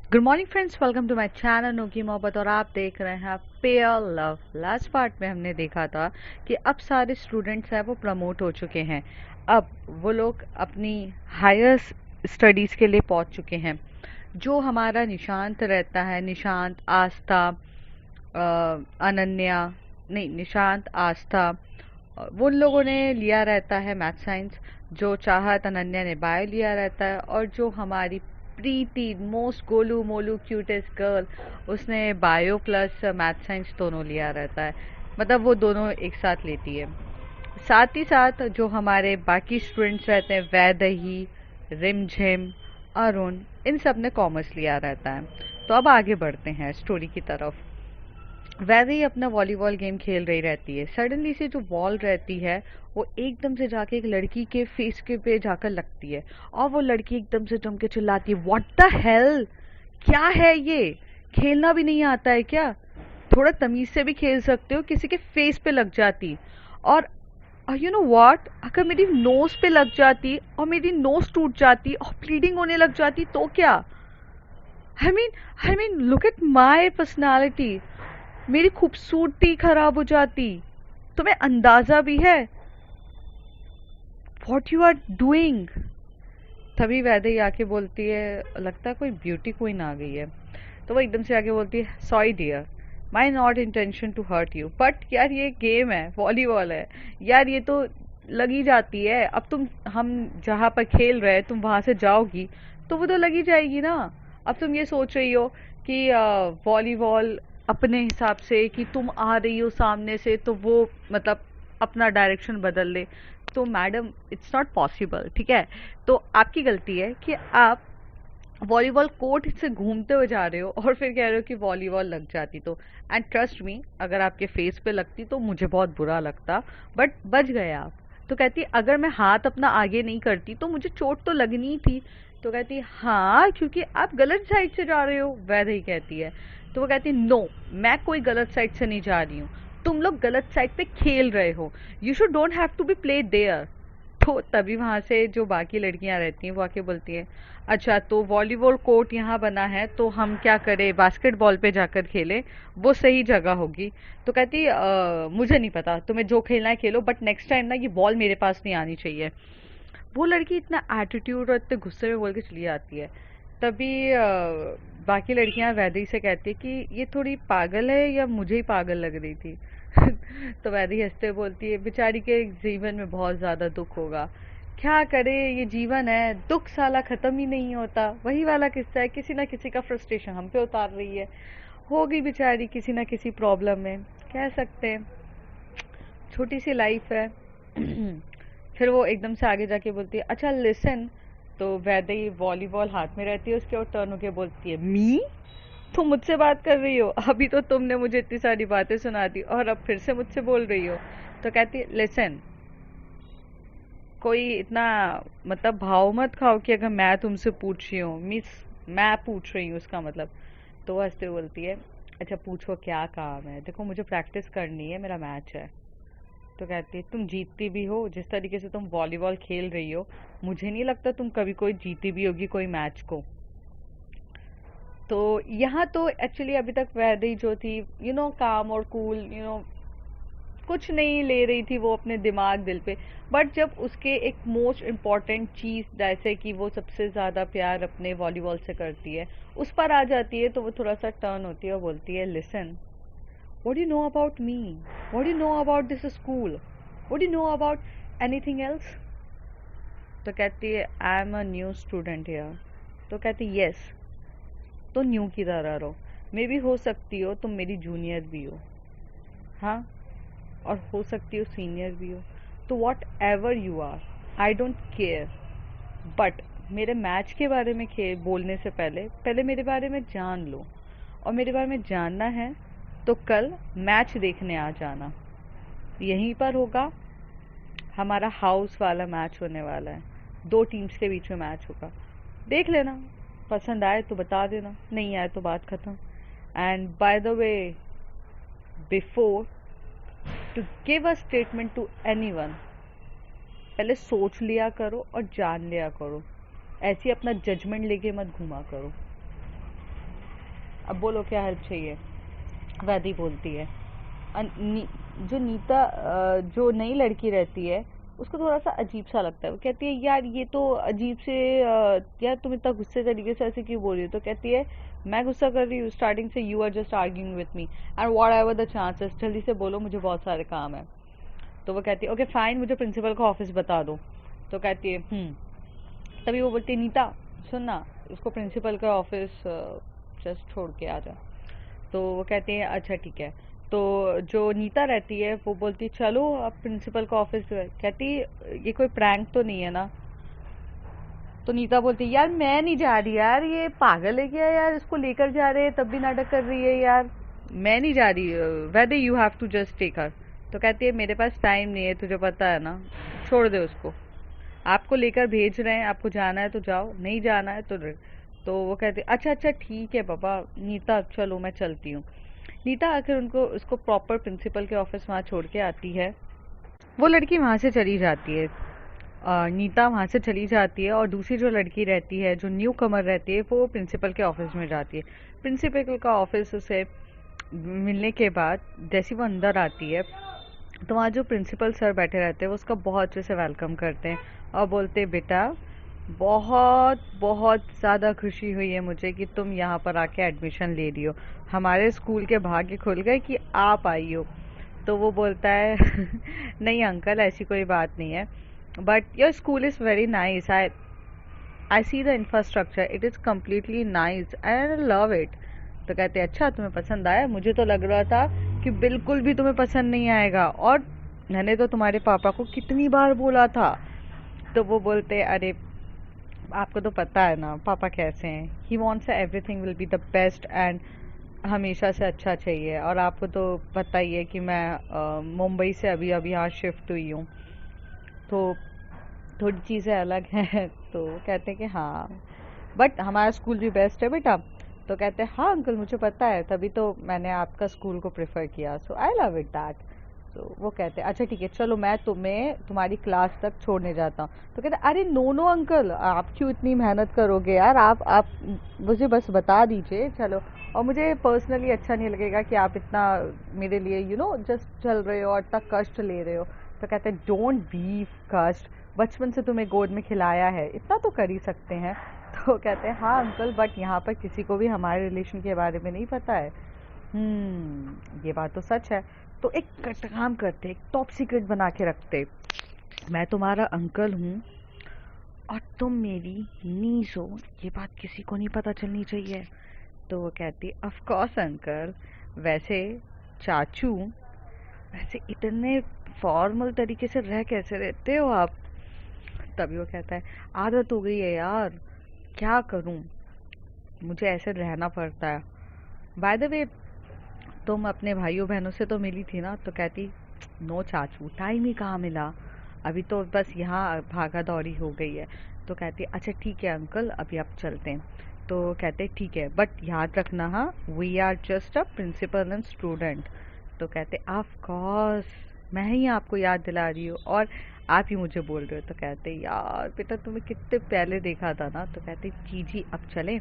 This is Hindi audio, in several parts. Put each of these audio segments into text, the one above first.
Good morning friends, welcome to my channel नो की मोहब्बत और आप देख रहे हैं पेयर लव। लास्ट पार्ट में हमने देखा था कि अब सारे स्टूडेंट्स हैं वो प्रमोट हो चुके हैं। अब वो लोग अपनी हायर स्टडीज़ के लिए पहुंच चुके हैं। जो हमारा निशांत रहता है, निशांत, आस्था, अनन्या, नहीं निशांत, आस्था, वो उन लोगों ने लिया रहता है मैथ साइंस। जो चाहत, अनन्या ने बायो लिया रहता है। और जो हमारी प्रीति, मोस्ट गोलू मोलू क्यूटेस्ट गर्ल, उसने बायो प्लस मैथ साइंस दोनों लिया रहता है। मतलब वो दोनों एक साथ लेती है। साथ ही साथ जो हमारे बाकी स्टूडेंट्स रहते हैं, वैदेही, रिमझिम, अरुण, इन सब ने कॉमर्स लिया रहता है। तो अब आगे बढ़ते हैं स्टोरी की तरफ। वैसे ही अपना वॉलीबॉल गेम खेल रही रहती है। सडनली से जो बॉल रहती है वो एकदम से जाके एक लड़की के फेस के पे जाकर लगती है। और वो लड़की एकदम से जम के चिल्लाती है, व्हाट द हेल, क्या है ये, खेलना भी नहीं आता है क्या, थोड़ा तमीज से भी खेल सकते हो, किसी के फेस पे लग जाती। और यू नो व्हाट, अगर मेरी नोज पे लग जाती और मेरी नोज टूट जाती और ब्लीडिंग होने लग जाती तो क्या। I mean look at my personality, मेरी खूबसूरती खराब हो जाती। तुम्हें अंदाजा भी है वॉट यू आर डूइंग। तभी वैदेही आके बोलती है, लगता है कोई ब्यूटी क्वीन आ गई है। तो वो एकदम से आके बोलती है, sorry dear, my not intention to hurt you, but यार ये गेम है, वॉलीबॉल है यार, ये तो लगी जाती है। अब तुम, हम जहाँ पर खेल रहे हैं तुम वहां से जाओगी तो वो तो लगी जाएगी ना। अब तुम ये सोच रही हो कि वॉलीबॉल अपने हिसाब से, कि तुम आ रही हो सामने से तो वो मतलब अपना डायरेक्शन बदल ले, तो मैडम इट्स नॉट पॉसिबल, ठीक है। तो आपकी गलती है कि आप वॉलीबॉल कोर्ट से घूमते हुए जा रहे हो और फिर कह रहे हो कि वॉलीबॉल लग जाती तो। एंड ट्रस्ट मी, अगर आपके फेस पे लगती तो मुझे बहुत बुरा लगता, बट बच गए आप। तो कहती अगर मैं हाथ अपना आगे नहीं करती तो मुझे चोट तो लगनी थी। तो कहती हाँ, क्योंकि आप गलत साइड से जा रहे हो, वैसे ही कहती है। तो वो कहती नो, मैं कोई गलत साइड से नहीं जा रही हूँ, तुम लोग गलत साइड पे खेल रहे हो, you should don't have to be play there. तो तभी वहां से जो बाकी लड़कियां रहती हैं वो आके बोलती हैं, अच्छा तो वॉलीबॉल कोर्ट यहाँ बना है तो हम क्या करें, बास्केटबॉल पे जाकर खेलें, वो सही जगह होगी। तो कहती मुझे नहीं पता, तुम्हें जो खेलना है खेलो, बट नेक्स्ट टाइम ना ये बॉल मेरे पास नहीं आनी चाहिए। वो लड़की इतना एटीट्यूड और इतने गुस्से में बोल के चली जाती है। तभी बाकी लड़कियां वैदेही से कहती है कि ये थोड़ी पागल है या मुझे ही पागल लग रही थी। तो वैदेही हंसते हुए बोलती है, बेचारी के जीवन में बहुत ज्यादा दुख होगा, क्या करे, ये जीवन है, दुख साला खत्म ही नहीं होता, वही वाला किस्सा है, किसी ना किसी का फ्रस्ट्रेशन हम पे उतार रही है, होगी बेचारी किसी ना किसी प्रॉब्लम में, कह सकते हैं, छोटी सी लाइफ है। फिर वो एकदम से आगे जाके बोलती है, अच्छा लिसन। तो वैदेही वॉलीबॉल हाथ में रहती है उसके और टर्न होके बोलती है, मी, तुम मुझसे बात कर रही हो, अभी तो तुमने मुझे इतनी सारी बातें सुना दी और अब फिर से मुझसे बोल रही हो। तो कहती है, लिसन, कोई इतना मतलब भाव मत खाओ कि अगर मैं तुमसे पूछ रही हूँ, मिस मैं पूछ रही हूँ उसका मतलब। तो वो हंसते हुए बोलती है, अच्छा पूछो क्या काम है, देखो मुझे प्रैक्टिस करनी है, मेरा मैच है। तो कहती है, तुम जीतती भी हो, जिस तरीके से तुम वॉलीबॉल खेल रही हो मुझे नहीं लगता तुम कभी कोई जीती भी होगी कोई मैच को। तो यहाँ तो एक्चुअली अभी तक वैदेही जो थी, काम और कूल, कुछ नहीं ले रही थी वो अपने दिमाग दिल पे। बट जब उसके एक मोस्ट इम्पॉर्टेंट चीज, जैसे कि वो सबसे ज्यादा प्यार अपने वॉलीबॉल से करती है, उस पर आ जाती है, तो वो थोड़ा सा टर्न होती है और बोलती है, listen, what do you know about me, what do you know about this school, what do you know about anything else। तो कहती है, I am a new student here. तो कहती है, यस, तो न्यू की तरह रहो, मे भी हो सकती हो तुम मेरी जूनियर भी हो, हाँ, और हो सकती हो सीनियर भी हो, तो whatever you are, I don't care, but मेरे मैच के बारे में बोलने से पहले पहले मेरे बारे में जान लो। और मेरे बारे में जानना है तो कल मैच देखने आ जाना, यहीं पर होगा, हमारा हाउस वाला मैच होने वाला है, दो टीम्स के बीच में मैच होगा, देख लेना, पसंद आए तो बता देना, नहीं आए तो बात खत्म। And by the way, before to give a statement to anyone, पहले सोच लिया करो और जान लिया करो, ऐसी अपना जजमेंट लेके मत घूमा करो। अब बोलो क्या हेल्प चाहिए। वैदी बोलती है। जो नीता जो नई लड़की रहती है उसको थोड़ा सा अजीब सा लगता है। वो कहती है यार ये तो अजीब से यार तुम इतना गुस्से तरीके से ऐसे क्यों बोल रही हो। तो कहती है मैं गुस्सा कर रही हूँ स्टार्टिंग से, you are just arguing with me and whatever the chances, जल्दी से बोलो मुझे बहुत सारे काम है। तो वो कहती है ओके फाइन, मुझे प्रिंसिपल का ऑफिस बता दो। तो कहती है तभी वो बोलती है नीता सुनना, उसको प्रिंसिपल का ऑफिस जस्ट छोड़ के आ जा। तो वो कहते हैं अच्छा ठीक है। तो जो नीता रहती है वो बोलती चलो अब प्रिंसिपल का ऑफिस। कहती ये कोई प्रैंक तो नहीं है ना। तो नीता बोलती यार मैं नहीं जा रही यार, ये पागल है क्या यार, इसको लेकर जा रहे हैं तब भी नाटक कर रही है यार, मैं नहीं जा रही। वैदे you have to just take her. तो कहती है मेरे पास टाइम नहीं है, तुझे पता है ना, छोड़ दे उसको, आपको लेकर भेज रहे हैं, आपको जाना है तो जाओ, नहीं जाना है तो तो वो कहते अच्छा अच्छा ठीक है पापा, नीता चलो मैं चलती हूँ। नीता आकर उनको उसको प्रॉपर प्रिंसिपल के ऑफिस वहाँ छोड़ के आती है। वो लड़की वहाँ से चली जाती है। नीता वहाँ से चली जाती है और दूसरी जो लड़की रहती है जो न्यू कमर रहती है वो प्रिंसिपल के ऑफिस में जाती है। प्रिंसिपल का ऑफिस से मिलने के बाद जैसी वो अंदर आती है तो वहाँ जो प्रिंसिपल सर बैठे रहते हैं वो उसका बहुत अच्छे से वेलकम करते हैं और बोलते हैं बेटा बहुत बहुत ज़्यादा खुशी हुई है मुझे कि तुम यहाँ पर आके एडमिशन ले रही हो, हमारे स्कूल के भाग्य खुल गए कि आप आई हो। तो वो बोलता है नहीं अंकल ऐसी कोई बात नहीं है, but your school is very nice, I see the infrastructure, it is completely nice and I love it. तो कहते अच्छा तुम्हें पसंद आया, मुझे तो लग रहा था कि बिल्कुल भी तुम्हें पसंद नहीं आएगा, और मैंने तो तुम्हारे पापा को कितनी बार बोला था। तो वो बोलते अरे आपको तो पता है ना पापा कैसे हैं, he wants everything will be the best and हमेशा से अच्छा चाहिए, और आपको तो पता ही है कि मैं मुंबई से अभी अभी यहाँ शिफ्ट हुई हूँ तो थोड़ी चीज़ें अलग हैं। तो कहते हैं कि हाँ बट हमारा स्कूल भी बेस्ट है बेटा। तो कहते हैं हाँ अंकल मुझे पता है, तभी तो मैंने आपका स्कूल को प्रेफर किया, सो आई लव इट दैट। तो वो कहते हैं अच्छा ठीक है चलो मैं तुम्हें तुम्हारी क्लास तक छोड़ने जाता हूँ। तो कहते हैं अरे नो नो अंकल आप क्यों इतनी मेहनत करोगे यार, आप मुझे बस बता दीजिए चलो, और मुझे पर्सनली अच्छा नहीं लगेगा कि आप इतना मेरे लिए जस्ट चल रहे हो और इतना कष्ट ले रहे हो। तो कहते हैं डोंट बी कष्ट, बचपन से तुम्हें गोद में खिलाया है, इतना तो कर ही सकते हैं। तो कहते हैं हाँ अंकल बट यहाँ पर किसी को भी हमारे रिलेशन के बारे में नहीं पता है। ये बात तो सच है। तो एक काम करते, एक टॉप सीक्रेट बना के रखते, मैं तुम्हारा अंकल हूँ और तुम मेरी नीस हो, ये बात किसी को नहीं पता चलनी चाहिए। तो वो कहती ऑफ कोर्स अंकल, वैसे चाचू वैसे इतने फॉर्मल तरीके से रह कैसे रहते हो आप। तभी वो कहता है आदत हो गई है यार, क्या करूं, मुझे ऐसे रहना पड़ता है। बाय द वे तुम अपने भाइयों बहनों से तो मिली थी ना। तो कहती नो चाचू टाइम ही कहाँ मिला, अभी तो बस यहाँ भागा दौड़ी हो गई है। तो कहती अच्छा ठीक है अंकल अभी आप चलते हैं। तो कहते ठीक है बट याद रखना हाँ we are just a principal and student. तो कहते ऑफ कोर्स मैं ही आपको याद दिला रही हूँ और आप ही मुझे बोल रहे हो। तो कहते यार बेटा तुम्हें कितने पहले देखा था ना। तो कहते जी जी अब चले।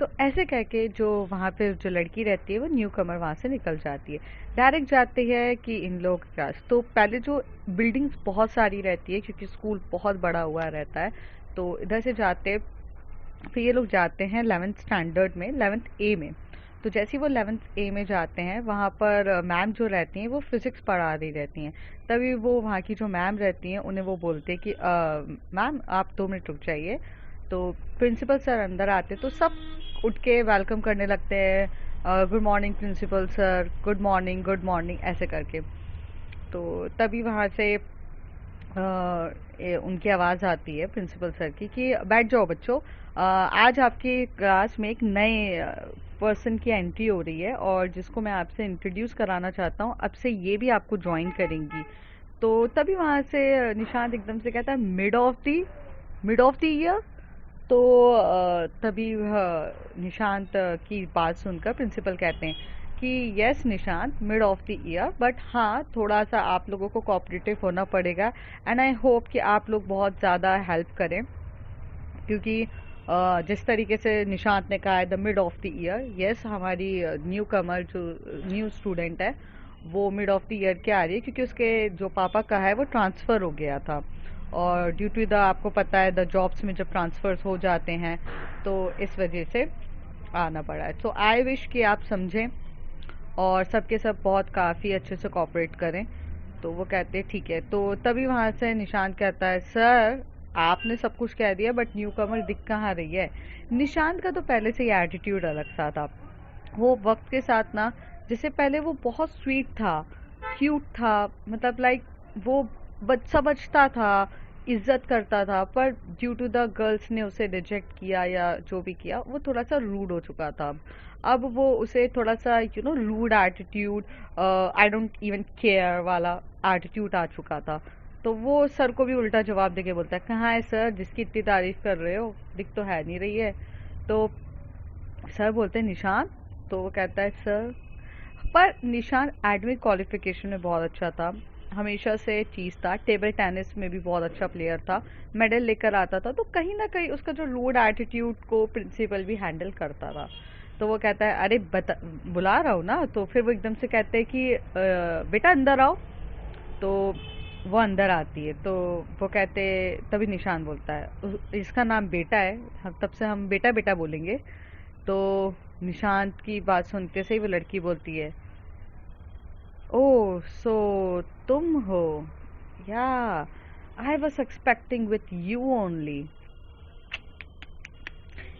तो ऐसे कह के जो वहाँ पे जो लड़की रहती है वो न्यू कमर वहाँ से निकल जाती है, डायरेक्ट जाती है कि इन लोग के पास। तो पहले जो बिल्डिंग्स बहुत सारी रहती है क्योंकि स्कूल बहुत बड़ा हुआ रहता है, तो इधर से जाते फिर ये लोग जाते हैं 11th स्टैंडर्ड में, 11th ए में। तो जैसे ही वो 11th ए में जाते हैं वहाँ पर मैम जो रहती हैं वो फिज़िक्स पढ़ा रही रहती हैं। तभी वो वहाँ की जो मैम रहती हैं उन्हें वो बोलते हैं कि मैम आप 2 मिनट रुक जाइए। तो प्रिंसिपल सर अंदर आते तो सब उठ के वेलकम करने लगते हैं, good morning principal sir, good morning ऐसे करके। तो तभी वहाँ से उनकी आवाज़ आती है प्रिंसिपल सर की कि बैठ जाओ बच्चों, आज आपकी क्लास में एक नए पर्सन की एंट्री हो रही है और जिसको मैं आपसे इंट्रोड्यूस कराना चाहता हूँ, अब से ये भी आपको ज्वाइन करेंगी। तो तभी वहाँ से निशांत एकदम से कहता है मिड ऑफ द ईयर। तो तभी निशांत की बात सुनकर प्रिंसिपल कहते हैं कि yes Nishant mid of the year, but हाँ थोड़ा सा आप लोगों को कोऑपरेटिव होना पड़ेगा एंड आई होप कि आप लोग बहुत ज़्यादा हेल्प करें क्योंकि जिस तरीके से निशांत ने कहा है the mid of the year, yes हमारी न्यू कमर जो न्यू स्टूडेंट है वो मिड ऑफ द ईयर क्या आ रही है, क्योंकि उसके जो पापा का है वो ट्रांसफ़र हो गया था, और ड्यू टू द आपको पता है द जॉब्स में जब ट्रांसफ़र्स हो जाते हैं तो इस वजह से आना पड़ा है। सो आई विश कि आप समझें और सबके सब बहुत काफ़ी अच्छे से कोऑपरेट करें। तो वो कहते हैं ठीक है। तो तभी वहाँ से निशांत कहता है सर आपने सब कुछ कह दिया बट न्यू कमर दिख कहाँ रही है। निशांत का तो पहले से ही एटीट्यूड अलग सा था। वो वक्त के साथ ना, जैसे पहले वो बहुत स्वीट था, क्यूट था, मतलब लाइक वो समझता था, इज्जत करता था, पर ड्यू टू द गर्ल्स ने उसे रिजेक्ट किया या जो भी किया, वो थोड़ा सा रूड हो चुका था। अब वो उसे थोड़ा सा rude attitude, I don't even care वाला एटीट्यूड आ चुका था। तो वो सर को भी उल्टा जवाब देके बोलता है कहाँ है सर जिसकी इतनी तारीफ कर रहे हो, दिख तो है नहीं रही है। तो सर बोलते हैं निशान। तो वो कहता है सर, पर निशान एडमिट क्वालिफिकेशन में बहुत अच्छा था, हमेशा से चीज़ था, टेबल टेनिस में भी बहुत अच्छा प्लेयर था, मेडल लेकर आता था। तो कहीं ना कहीं उसका जो रूड एटीट्यूड को प्रिंसिपल भी हैंडल करता था। तो वो कहता है अरे बुला रहा हूँ ना। तो फिर वो एकदम से कहते हैं कि बेटा अंदर आओ। तो वो अंदर आती है। तो वो कहते, तभी निशान बोलता है इसका नाम बेटा है, हम तब से हम बेटा बेटा बोलेंगे। तो निशांत की बात सुनते से ही वो लड़की बोलती है ओह सो तुम हो, या I was expecting with you only.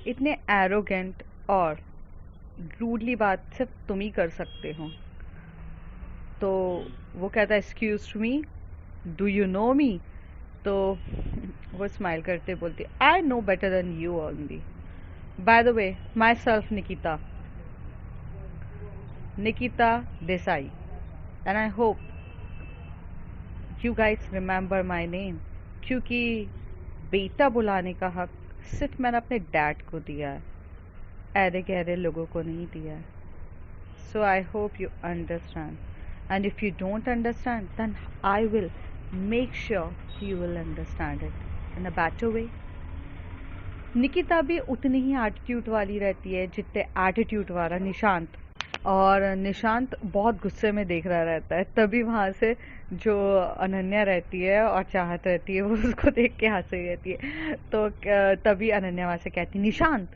इतने एरोगेंट और रूडली बात सिर्फ तुम ही कर सकते हो। तो वो कहता है excuse me, do you know me. तो वो स्माइल करते बोलती I know better than you only, by the way myself Nikita, Nikita Desai, and I hope you guys remember my name, क्योंकि बेटा बुलाने का हक सिर्फ मैंने अपने डैड को दिया है, ऐरे गहरे लोगों को नहीं दिया है। So I hope you understand, and if you don't understand then I will make sure you will understand it in a better way. Nikita भी उतनी ही एटीट्यूड वाली रहती है जितने एटीट्यूड वाला निशांत, और निशांत बहुत गुस्से में देख रहा रहता है। तभी वहाँ से जो अनन्या रहती है और चाहत रहती है वो उसको देख के हंस रही रहती है। तो तभी अनन्या वहाँ से कहती निशांत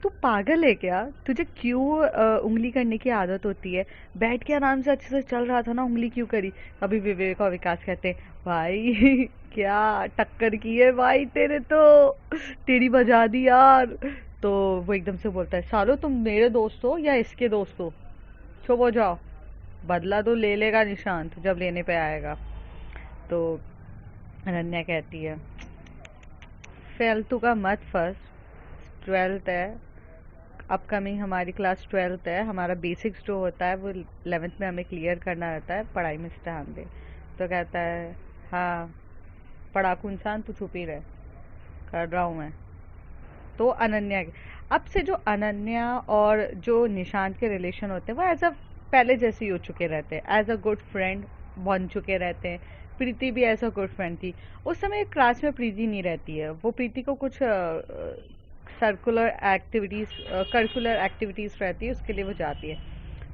तू पागल है क्या, तुझे क्यों उंगली करने की आदत होती है, बैठ के आराम से अच्छे से चल रहा था ना, उंगली क्यों करी। अभी विवेक और विकास कहते हैं भाई क्या टक्कर की है भाई तेरे तो, तेरी बजा दी यार। तो वो एकदम से बोलता है सालो तुम मेरे दोस्त हो या इसके दोस्त हो, चुप हो जाओ, बदला तो ले लेगा निशांत जब लेने पे आएगा। तो अनन्या कहती है फालतू का मत फंस, 12th है, अपकमिंग हमारी क्लास 12th है, हमारा बेसिक्स जो होता है वो 11th में हमें क्लियर करना रहता है, पढ़ाई में ध्यान दे। तो कहता है हाँ पढ़ाकू इंसान तू चुप ही रह, कर रहा हूँ मैं। तो अनन्या, अब से जो अनन्या और जो निशांत के रिलेशन होते हैं वो एज अ पहले जैसे ही हो चुके रहते हैं, एज अ गुड फ्रेंड बन चुके रहते हैं। प्रीति भी एज अ गुड फ्रेंड थी। उस समय क्लास में प्रीति नहीं रहती है, वो प्रीति को कुछ सर्कुलर एक्टिविटीज़ करिकुलर एक्टिविटीज़ रहती है उसके लिए वो जाती है।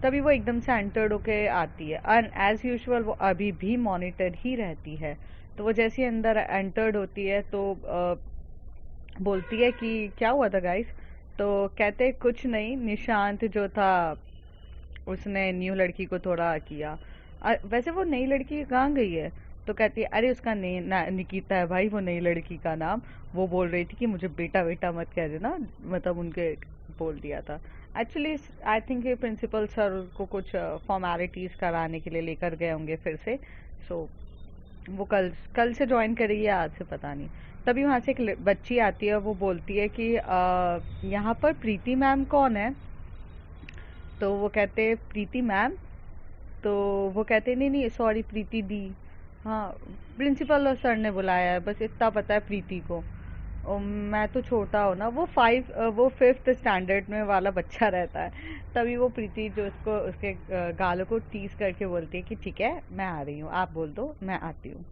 तभी वो एकदम से एंटर्ड होके आती है, एंड एज यूजुअल वो अभी भी मॉनिटर ही रहती है। तो वो जैसे ही अंदर एंटर्ड होती है तो बोलती है कि क्या हुआ था गाइस। तो कहते कुछ नहीं, निशांत जो था उसने न्यू लड़की को थोड़ा किया। वैसे वो नई लड़की कहाँ गई है। तो कहती है अरे उसका निकिता है भाई वो नई लड़की का नाम, वो बोल रही थी कि मुझे बेटा बेटा मत कह देना, मतलब उनके बोल दिया था। Actually I think principal sir को कुछ फॉर्मेलिटीज़ कराने के लिए लेकर गए होंगे फिर से। सो वो कल कल से ज्वाइन करेगी या आज से पता नहीं। तभी वहाँ से एक बच्ची आती है, वो बोलती है कि यहाँ पर प्रीति मैम कौन है। तो वो कहते प्रीति मैम। तो वो कहते नहीं नहीं सॉरी प्रीति दी, हाँ प्रिंसिपल और सर ने बुलाया है, बस इतना पता है प्रीति को। मैं तो छोटा हूँ ना, वो 5th स्टैंडर्ड में वाला बच्चा रहता है। तभी वो प्रीति जो उसको उसके गालों को टीज करके बोलती है कि ठीक है मैं आ रही हूँ, आप बोल दो मैं आती हूँ।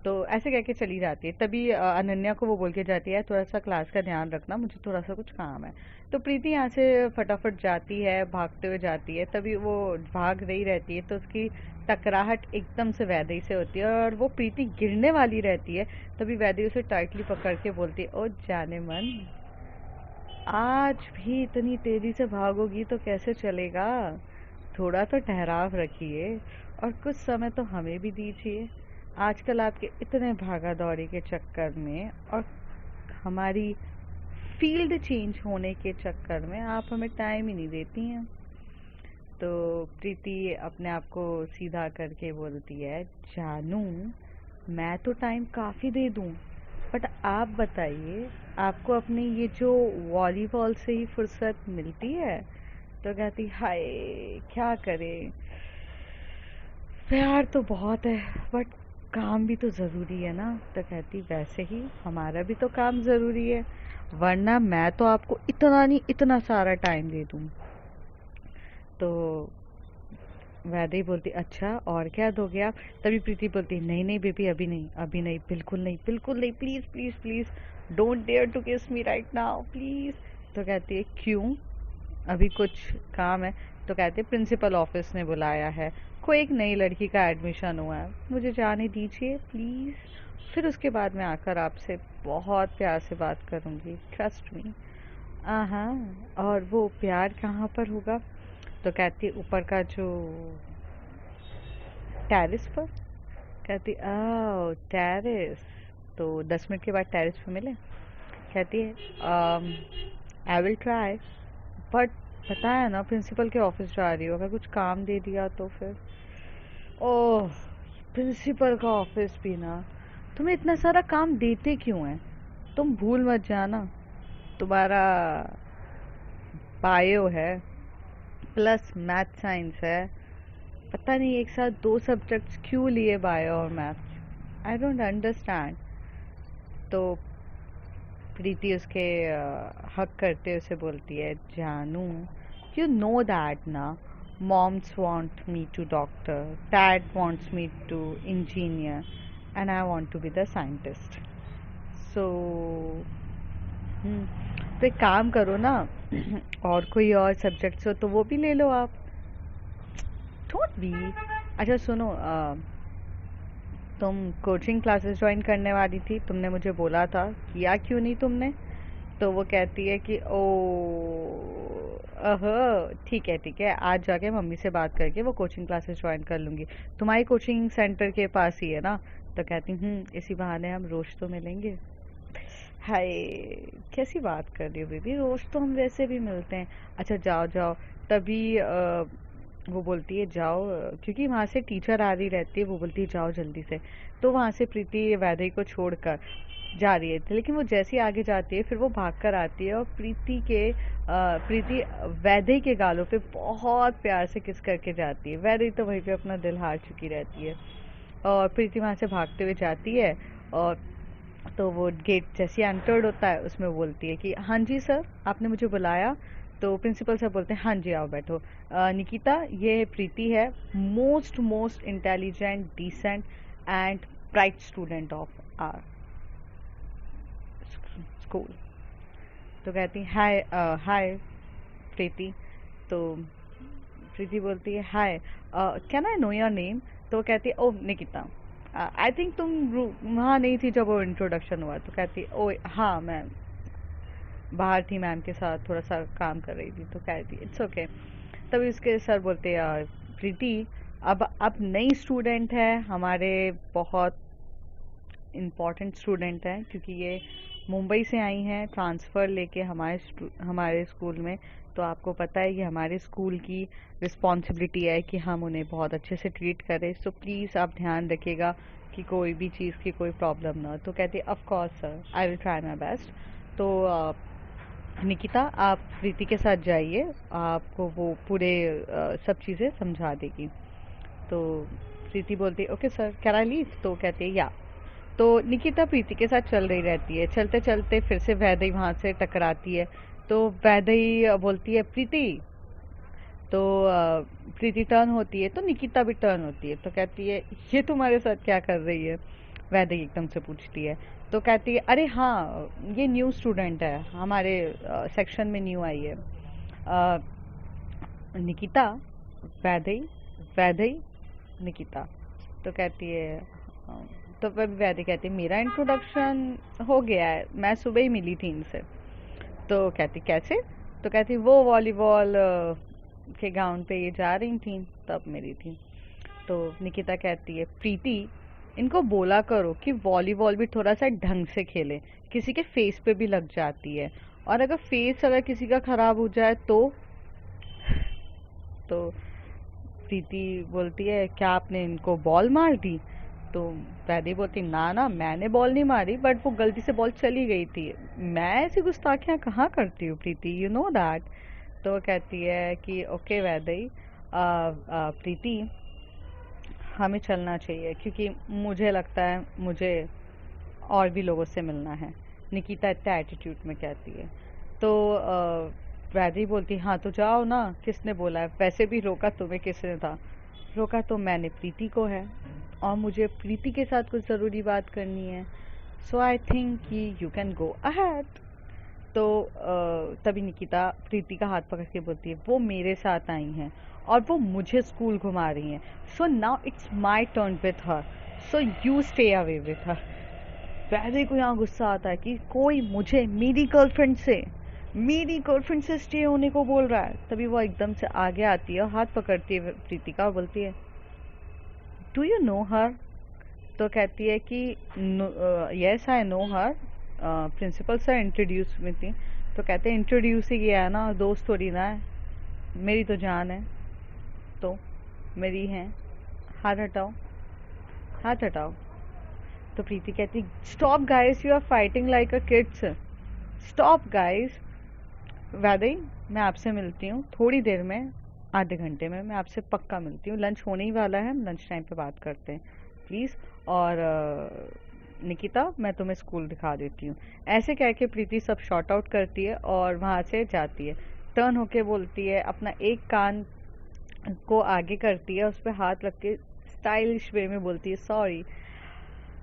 तो ऐसे कह के चली जाती है। तभी अनन्या को वो बोल के जाती है, थोड़ा सा क्लास का ध्यान रखना, मुझे थोड़ा सा कुछ काम है। तो प्रीति यहाँ से फटाफट जाती है, भागते हुए जाती है। तभी वो भाग रही रहती है तो उसकी टकराहट एकदम से वैदेही से होती है और वो प्रीति गिरने वाली रहती है। तभी वैदेही उसे टाइटली पकड़ के बोलती है, ओ जाने मन, आज भी इतनी तेजी से भागोगी तो कैसे चलेगा, थोड़ा तो ठहराव रखिए और कुछ समय तो हमें भी दीजिए। आजकल आपके इतने भागा दौड़ी के चक्कर में और हमारी फील्ड चेंज होने के चक्कर में आप हमें टाइम ही नहीं देती हैं। तो प्रीति अपने आप को सीधा करके बोलती है, जानू मैं तो टाइम काफ़ी दे दूँ, बट आप बताइए आपको अपनी ये जो वॉलीबॉल से ही फुर्सत मिलती है? तो कहती, हाय क्या करें, प्यार तो बहुत है बट काम भी तो ज़रूरी है ना। तो कहती, वैसे ही हमारा भी तो काम ज़रूरी है, वरना मैं तो आपको इतना नहीं इतना सारा टाइम दे दूँ। तो वैदेही बोलती, अच्छा और क्या दोगे आप? तभी प्रीति बोलती, नहीं नहीं बेबी, अभी नहीं, अभी नहीं, बिल्कुल नहीं, बिल्कुल नहीं, please please please don't dare to kiss me right now please. तो कहती है, क्यों, अभी कुछ काम है? तो कहते, प्रिंसिपल ऑफिस ने बुलाया है, कोई एक नई लड़की का एडमिशन हुआ है, मुझे जाने दीजिए प्लीज़, फिर उसके बाद मैं आकर आपसे बहुत प्यार से बात करूँगी, ट्रस्ट मी। हाँ, और वो प्यार कहाँ पर होगा? तो कहती, ऊपर का जो टेरेस पर। कहती, ओह टेरेस, तो 10 मिनट के बाद टेरेस पे मिले? कहती है, आई विल ट्राई, बट पता है ना प्रिंसिपल के ऑफिस जा रही हो, अगर कुछ काम दे दिया तो फिर। ओह, प्रिंसिपल का ऑफिस भी ना, तुम्हें इतना सारा काम देते क्यों हैं? तुम भूल मत जाना, तुम्हारा बायो है प्लस मैथ साइंस है, पता नहीं एक साथ दो सब्जेक्ट्स क्यों लिए, बायो और मैथ्स, आई डोंट अंडरस्टैंड। तो प्रीति उसके हक करते उसे बोलती है, जानू यू नो दैट ना, moms want me to doctor, dad wants me to engineer and I want to be the scientist. So तो एक काम करो ना, और कोई और सब्जेक्ट्स हो तो वो भी ले लो आप, डोंट बी। अच्छा सुनो, तुम कोचिंग क्लासेस ज्वाइन करने वाली थी, तुमने मुझे बोला था, किया क्यों नहीं तुमने? तो वो कहती है कि ओ अह ठीक है, आज जाके मम्मी से बात करके वो कोचिंग क्लासेस ज्वाइन कर लूँगी, तुम्हारी कोचिंग सेंटर के पास ही है ना। तो कहती, इसी बहाने हम रोज़ तो मिलेंगे। हाय, कैसी बात कर रही हो बेबी, रोज़ तो हम वैसे भी मिलते हैं। अच्छा जाओ जाओ। तभी वो बोलती है, जाओ, क्योंकि वहाँ से टीचर आ रही रहती है, वो बोलती है जाओ जल्दी से। तो वहाँ से प्रीति वैदेही को छोड़कर जा रही है, लेकिन वो जैसे ही आगे जाती है फिर वो भाग कर आती है और प्रीति वैदेही के गालों पे बहुत प्यार से किस करके जाती है। वैदेही तो वहीं पे अपना दिल हार चुकी रहती है और प्रीति वहाँ से भागते हुए जाती है। और तो वो गेट जैसे एंटर्ड होता है उसमें बोलती है कि हाँ जी सर, आपने मुझे बुलाया? तो प्रिंसिपल सर बोलते हैं, हाँ जी आओ बैठो। निकिता, ये प्रीति है, most most intelligent, decent and bright student of our school. तो कहती, हाय हाय प्रीति। तो प्रीति बोलती है, hi can I know your name? तो वो कहती है, ओह निकिता, आई थिंक तुम वहाँ नहीं थी जब वो इंट्रोडक्शन हुआ। तो कहती है, ओ हाँ मैं बाहर थी, मैम के साथ थोड़ा सा काम कर रही थी। तो कहती, इट्स ओके। तभी उसके सर बोलते हैं, प्रीति अब नई स्टूडेंट है, हमारे बहुत इम्पॉर्टेंट स्टूडेंट हैं, क्योंकि ये मुंबई से आई हैं ट्रांसफ़र लेके हमारे स्कूल में। तो आपको पता है ये हमारे स्कूल की रिस्पॉन्सिबिलिटी है कि हम उन्हें बहुत अच्छे से ट्रीट करें, सो प्लीज़ आप ध्यान रखिएगा कि कोई भी चीज़ की कोई प्रॉब्लम ना हो। तो कहती है, of course sir, I will try my best. तो निकिता आप प्रीति के साथ जाइए, आपको वो पूरे सब चीज़ें समझा देगी। तो प्रीति बोलती है, okay sir, can I leave? तो कहती है, या। तो निकिता प्रीति के साथ चल रही रहती है, चलते चलते फिर से वैदेही वहाँ से टकराती है। तो वैदेही बोलती है, प्रीति। तो प्रीति टर्न होती है तो निकिता भी टर्न होती है। तो कहती है, ये तुम्हारे साथ क्या कर रही है? वैदिक एकदम से पूछती है। तो कहती है अरे हाँ, ये न्यू स्टूडेंट है, हमारे सेक्शन में न्यू आई है, अ, निकिता, वैदेही, वैदेही, निकिता। तो कहती है अ, तो वह वैदेही कहती है मेरा इंट्रोडक्शन हो गया है, मैं सुबह ही मिली थी इनसे। तो कहती कैसे? तो कहती वो वॉलीबॉल के ग्राउंड पे ये जा रही थी, तब मिली थी। तो निकिता कहती है प्रीति, इनको बोला करो कि वॉलीबॉल भी थोड़ा सा ढंग से खेले, किसी के फेस पे भी लग जाती है, और अगर फेस अगर किसी का खराब हो जाए तो प्रीति बोलती है क्या आपने इनको बॉल मार दी? तो वैदेही बोलती ना ना, मैंने बॉल नहीं मारी, बट वो गलती से बॉल चली गई थी, मैं ऐसी गुस्ताखियाँ कहाँ करती हूँ प्रीति, यू नो दैट। तो वो कहती है कि ओके वैदेही, प्रीति हमें चलना चाहिए क्योंकि मुझे लगता है मुझे और भी लोगों से मिलना है, निकिता इतना एटीट्यूड में कहती है। तो वैदेही बोलती हाँ तो जाओ ना, किसने बोला है, वैसे भी रोका तुम्हें किसने था? रोका तो मैंने प्रीति को है, और मुझे प्रीति के साथ कुछ ज़रूरी बात करनी है, सो आई थिंक कि यू कैन गो अहेड। तो तभी निकिता प्रीति का हाथ पकड़ के बोलती है वो मेरे साथ आई हैं और वो मुझे स्कूल घुमा रही हैं, so now it's my turn with her, so you stay away with her. वैसे को यहाँ गुस्सा आता है कि कोई मुझे मेरी गर्लफ्रेंड से स्टे होने को बोल रहा है। तभी वो एकदम से आगे आती है और हाथ पकड़ती है प्रीति का और बोलती है डू यू नो हर? तो कहती है कि yes I know her, principal sir introduce में थी। तो कहते हैं इंट्रोड्यूस ही किया है ना, दोस्त थोड़ी ना है, मेरी तो जान है, तो मेरी है, हाथ हटाओ, हाथ हटाओ। तो प्रीति कहती stop guys, you are fighting like a kids, stop guys. Vaidehi मैं आपसे मिलती हूँ थोड़ी देर में, आधे घंटे में मैं आपसे पक्का मिलती हूँ, लंच होने ही वाला है, हम लंच टाइम पे बात करते हैं प्लीज़। और निकिता मैं तुम्हें स्कूल दिखा देती हूँ। ऐसे कह के प्रीति सब शॉर्ट आउट करती है और वहाँ से जाती है। टर्न होके बोलती है, अपना एक कान को आगे करती है, उस पर हाथ रख के स्टाइलिश वे में बोलती है सॉरी।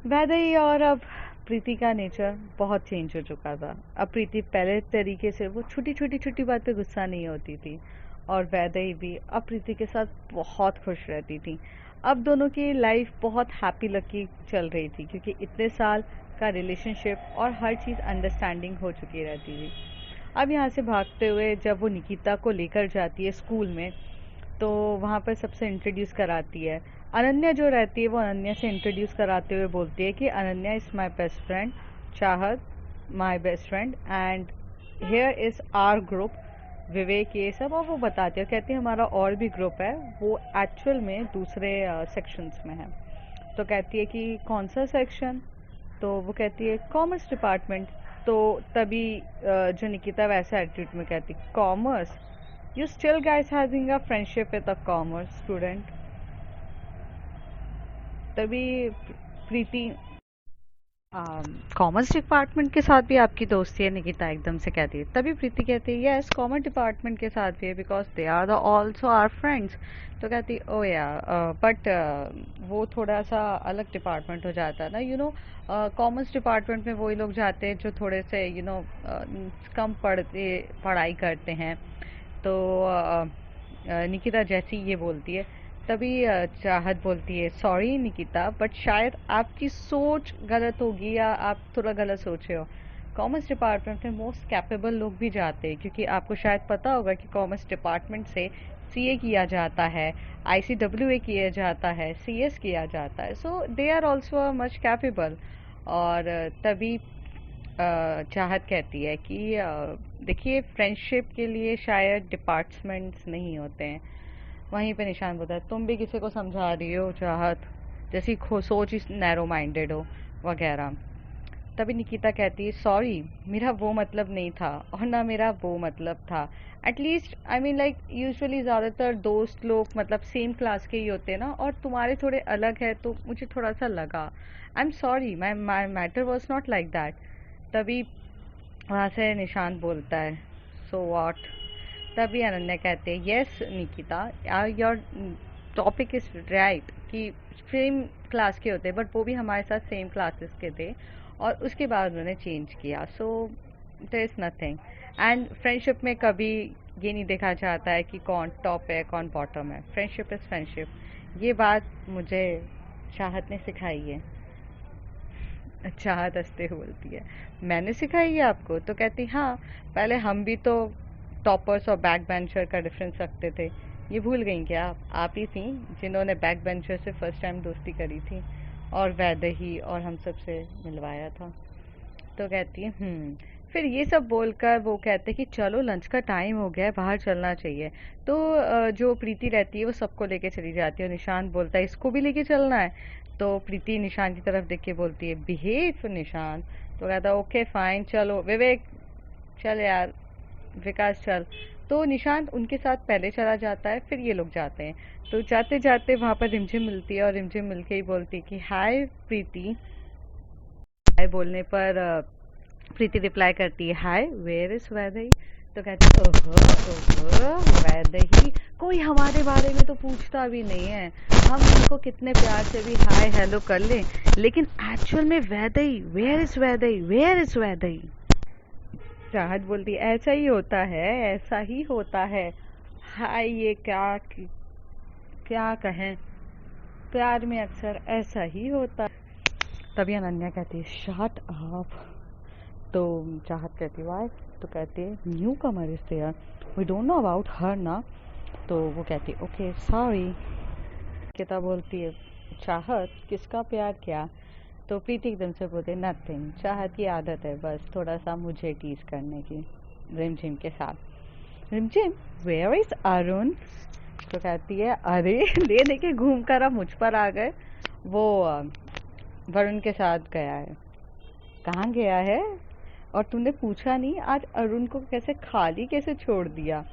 वैदेही और अब प्रीति का नेचर बहुत चेंज हो चुका था। अब प्रीति पहले तरीके से वो छोटी बात पे गुस्सा नहीं होती थी, और वैदेही भी अब प्रीति के साथ बहुत खुश रहती थी। अब दोनों की लाइफ बहुत हैप्पी लकी चल रही थी क्योंकि इतने साल का रिलेशनशिप और हर चीज़ अंडरस्टैंडिंग हो चुकी रहती थी। अब यहाँ से भागते हुए जब वो निकिता को लेकर जाती है स्कूल में, तो वहाँ पर सबसे इंट्रोड्यूस कराती है। अनन्या जो रहती है वो अनन्या से इंट्रोड्यूस कराते हुए बोलती है कि Ananya is my best friend, Chahat my best friend, and here is our group, Vivek, ये सब। और वो बताती है, कहती है हमारा और भी ग्रुप है, वो एक्चुअल में दूसरे सेक्शंस में है। तो कहती है कि कौन सा सेक्शन? तो वो कहती है कॉमर्स डिपार्टमेंट। तो तभी जो निकिता वैसा एटीट्यूड में कहती commerce, you still guys having a friendship with a commerce student? तभी प्रीति कॉमर्स डिपार्टमेंट के साथ भी आपकी दोस्ती है? निकिता एकदम से कहती है। तभी प्रीति कहती है यस, कॉमर्स डिपार्टमेंट के साथ भी है, because they are the also are friends. तो कहती ओ या बट वो थोड़ा सा अलग डिपार्टमेंट हो जाता है ना, यू नो। कॉमर्स डिपार्टमेंट में वही लोग जाते हैं जो थोड़े से यू नो कम पढ़ाई करते हैं। तो निकिता जैसी ये बोलती है, तभी चाहत बोलती है सॉरी निकिता, बट शायद आपकी सोच गलत होगी या आप थोड़ा गलत सोच रहे हो। कॉमर्स डिपार्टमेंट में मोस्ट कैपेबल लोग भी जाते हैं, क्योंकि आपको शायद पता होगा कि कॉमर्स डिपार्टमेंट से सीए किया जाता है, आईसीडब्ल्यूए किया जाता है, सीएस किया जाता है, so they are also much capable. और तभी चाहत कहती है कि देखिए फ्रेंडशिप के लिए शायद डिपार्टमेंट्स नहीं होते हैं। वहीं पे निशान बोलता है तुम भी किसी को समझा रही हो चाहत, जैसी सोच ही नैरो माइंडेड हो वगैरह। तभी निकिता कहती है सॉरी, मेरा वो मतलब नहीं था और ना मेरा वो मतलब था। At least I mean like usually ज़्यादातर दोस्त लोग मतलब सेम क्लास के ही होते हैं ना, और तुम्हारे थोड़े अलग है तो मुझे थोड़ा सा लगा। I am sorry, my matter was not like that. तभी वहाँ से निशांत बोलता है सो वॉट। तभी अनन्या कहते हैं yes Nikita, your topic is right कि सेम क्लास के होते हैं, बट वो भी हमारे साथ सेम क्लासेस के थे और उसके बाद उन्होंने चेंज किया। So there is nothing. And friendship में कभी ये नहीं देखा जाता है कि कौन टॉप है कौन बॉटम है। Friendship is friendship. ये बात मुझे चाहत ने सिखाई है। चाहत हंसते हुए बोलती है, मैंने सिखाई है आपको? तो कहती हाँ, पहले हम भी तो टॉपर्स और बैक बेंचर का डिफरेंस रखते थे। ये भूल गई क्या आप ही थी जिन्होंने बैक बेंचर से फर्स्ट टाइम दोस्ती करी थी और वैदेही और हम सब से मिलवाया था। तो कहती है फिर ये सब बोलकर वो कहते कि चलो लंच का टाइम हो गया है, बाहर चलना चाहिए। तो जो प्रीति रहती है वो सबको लेके चली जाती है और निशान बोलता है इसको भी लेके चलना है। तो प्रीति निशान की तरफ देख के बोलती है बिहेव निशान। तो कहता है ओके फाइन, चलो विवेक चल यार, विकास चल। तो निशांत उनके साथ पहले चला जाता है, फिर ये लोग जाते हैं। तो जाते जाते वहां पर रिमझिम मिलती है और रिमझिम मिलके ही बोलती है कि हाय प्रीति। हाय बोलने पर प्रीति रिप्लाई करती है हाय वेयर इज वैदेही। तो कहती है ओहो ओहो वैदेही, कोई हमारे बारे में तो पूछता भी नहीं है। हम उनको कितने प्यार से भी हाय हेलो कर ले, लेकिन एक्चुअल में Vaidehi where is Vaidehi where is Vaidehi. Chahat बोलती है ऐसा ही होता है, ऐसा ही होता है। हाय ये क्या कहें, प्यार में अक्सर ऐसा ही होता है। तभी अनन्या कहती है शट अप। तो चाहत कहती है वाई। तो कहती है newcomer is there, we don't know about her ना। तो वो कहती है ओके सॉरी। किता बोलती है चाहत किसका प्यार क्या? तो प्रीति एकदम से बोलते नथिंग, चाहत की आदत है बस थोड़ा सा मुझे टीज करने की रिमझिम के साथ। रिमझिम वेयर इज अरुण? तो कहती है अरे ले के घूम कर अब मुझ पर आ गए। वो वरुण के साथ गया है। कहाँ गया है? और तुमने पूछा नहीं आज अरुण को कैसे खाली कैसे छोड़ दिया?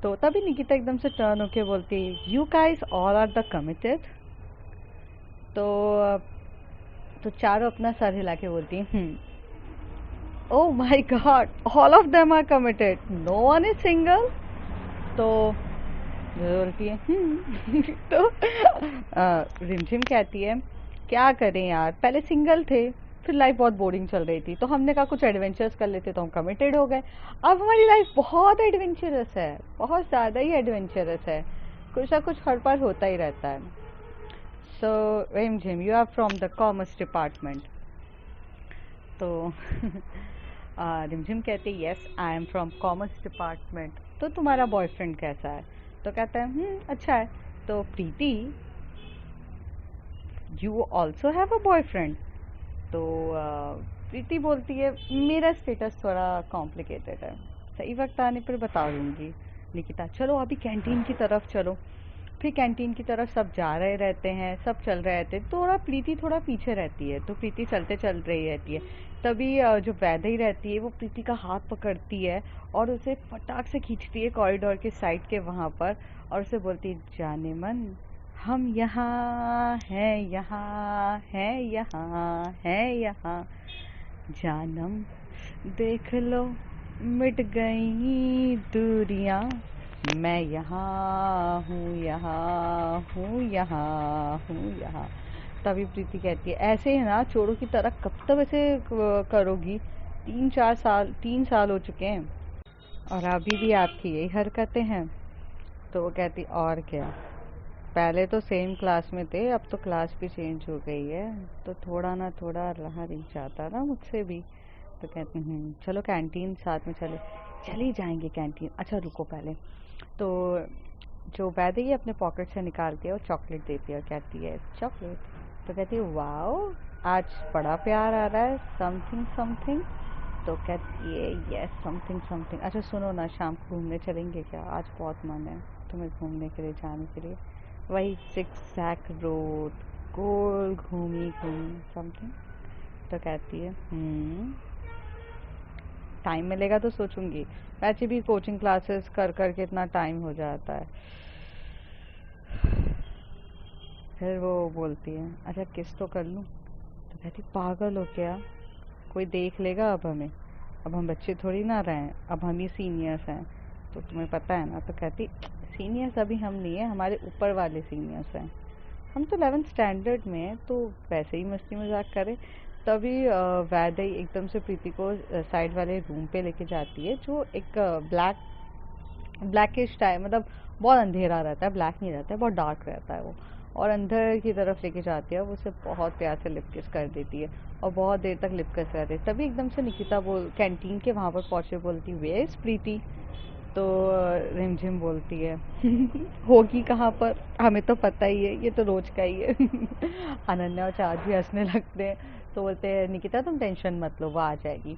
तो तभी निकिता एकदम से टर्न होके बोलती है you guys all are the committed. तो चारों अपना सर हिला के बोलती हैं oh my god all of them are committed, no one is single. तो बोलती है तो रिमझिम कहती है क्या करें यार, पहले सिंगल थे फिर लाइफ बहुत बोरिंग चल रही थी तो हमने कहा कुछ एडवेंचर्स कर लेते तो हम कमिटेड हो गए। अब हमारी लाइफ बहुत एडवेंचरस है, बहुत ज़्यादा ही एडवेंचरस है, कुछ ना कुछ हर बार होता ही रहता है। So Rimjhim you are from the commerce department. तो रिमझिम कहती है yes I am from commerce department. तो तुम्हारा बॉयफ्रेंड कैसा है? तो कहता है अच्छा है। तो Priti you also have a boyfriend? तो प्रीति बोलती है मेरा स्टेटस थोड़ा कॉम्प्लिकेटेड है, सही वक्त आने पर बता दूंगी। निकिता चलो अभी कैंटीन की तरफ चलो। फिर कैंटीन की तरफ सब जा रहे रहते हैं, सब चल रहे रहते हैं। थोड़ा प्रीति थोड़ा पीछे रहती है तो प्रीति चलते चल रही रहती है। तभी जो वैदेही रहती है वो प्रीति का हाथ पकड़ती है और उसे फटाक से खींचती है कॉरिडोर के साइड के वहाँ पर और उसे बोलती है जाने मन हम यहाँ हैं, यहाँ हैं, यहाँ हैं, यहाँ जानम देख लो मिट गई दूरियां, मैं यहाँ हूँ, यहाँ हूँ, यहाँ हूँ, यहाँ। तभी प्रीति कहती है ऐसे है ना चोरों की तरह कब तक ऐसे करोगी? 3 साल हो चुके हैं और अभी भी आपकी यही हरकतें हैं। तो वो कहती और क्या, पहले तो सेम क्लास में थे अब तो क्लास भी चेंज हो गई है तो थोड़ा ना थोड़ा रहा नहीं जाता ना मुझसे भी। तो कहती चलो कैंटीन साथ में चले जाएंगे कैंटीन। अच्छा रुको पहले। तो जो वैदेही अपने पॉकेट से निकालती है और चॉकलेट देती है और कहती है चॉकलेट। तो कहती है वाओ आज बड़ा प्यार आ रहा है, समथिंग समथिंग। तो कहती है यस समथिंग समथिंग। अच्छा सुनो ना शाम को घूमने चलेंगे क्या? आज बहुत मन है तुम्हें घूमने के लिए जाने के लिए, वही सिक्सैक रोड गोल घूमी समथिंग। तो कहती है टाइम मिलेगा तो सोचूंगी, वैसे भी कोचिंग क्लासेस कर कर के इतना टाइम हो जाता है। फिर वो बोलती है अच्छा किस तो कर लूँ। तो कहती पागल हो क्या, कोई देख लेगा अब हमें, अब हम बच्चे थोड़ी ना रहे हैं, अब हम ही सीनियर्स हैं तो तुम्हें पता है ना। तो कहती सीनियर्स अभी हम नहीं है, हमारे ऊपर वाले सीनियर्स हैं। हम तो 11th स्टैंडर्ड में हैं, तो वैसे ही मस्ती मजाक करें। तभी वैदेही एकदम से प्रीति को साइड वाले रूम पे लेके जाती है, जो एक ब्लैकिश टाइप, मतलब बहुत अंधेरा रहता है, ब्लैक नहीं रहता है, बहुत डार्क रहता है वो। और अंदर की तरफ लेके जाती है, वो उसे बहुत प्यार से लिप किस कर देती है और बहुत देर तक लिप किस करती है। तभी एकदम से निकिता बोल कैंटीन के वहाँ पर पहुँचे, बोलती वेयर इज प्रीति। तो रिमझिम बोलती है होगी कहाँ पर, हमें तो पता ही है, ये तो रोज का ही है। अनन्या और चाँद भी हंसने लगते हैं। तो बोलते हैं निकिता तुम टेंशन मत लो, वो आ जाएगी।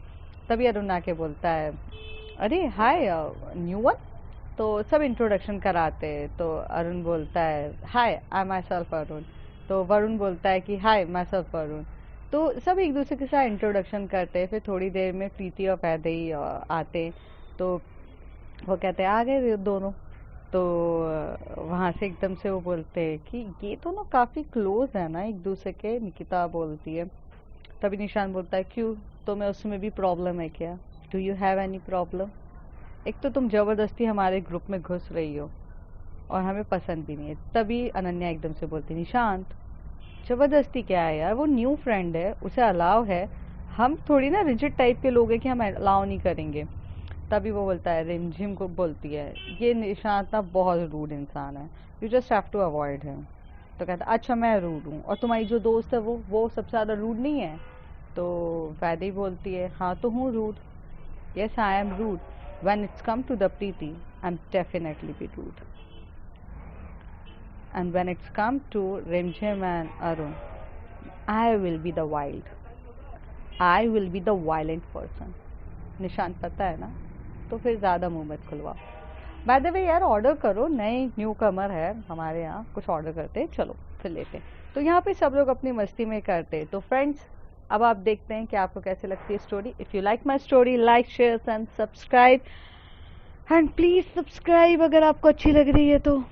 तभी अरुण आके बोलता है अरे हाय न्यू वन। तो सब इंट्रोडक्शन कराते हैं। तो अरुण बोलता है हाय आई माई सेल्फ अरुण। तो वरुण बोलता है कि हाय माई सेल्फ अरुण। तो सब एक दूसरे के साथ इंट्रोडक्शन करते हैं। फिर थोड़ी देर में प्रीति और वैदेही आते। तो वो कहते हैं आ गए दोनों। तो वहाँ से एकदम से वो बोलते हैं कि ये दोनों काफ़ी क्लोज है ना एक दूसरे के, निकिता बोलती है। तभी निशान बोलता है क्यों, तुम्हें उसमें भी प्रॉब्लम है क्या, do you have any problem. एक तो तुम ज़बरदस्ती हमारे ग्रुप में घुस रही हो और हमें पसंद भी नहीं है। तभी अनन्या एकदम से बोलती निशांत ज़बरदस्ती क्या है यार, वो न्यू फ्रेंड है, उसे अलाउ है। हम थोड़ी ना रिजिड टाइप के लोग हैं कि हम अलाउ नहीं करेंगे। तभी वो बोलता है, रिमझिम को बोलती है ये निशांत ना बहुत रूड इंसान है, you just have to avoid him. तो कहता है अच्छा मैं रूड हूँ, और तुम्हारी जो दोस्त है वो सबसे ज़्यादा रूड नहीं है। तो वैदेही बोलती है हाँ तो हूँ rude, yes I am rude, when it's come to the preeti I'm definitely be rude, and when it's come to Rimjim and Arun I will be the violent person। निशान पता है ना, तो फिर ज़्यादा मुंह मत खुलवाओ। बाय द वे यार ऑर्डर करो, नए न्यू कमर है हमारे यहाँ, कुछ ऑर्डर करते हैं, चलो फिर लेते हैं। तो यहाँ पे सब लोग अपनी मस्ती में करते हैं। तो फ्रेंड्स अब आप देखते हैं कि आपको कैसे लगती है story. If you like my story like share and subscribe, and please subscribe अगर आपको अच्छी लग रही है तो।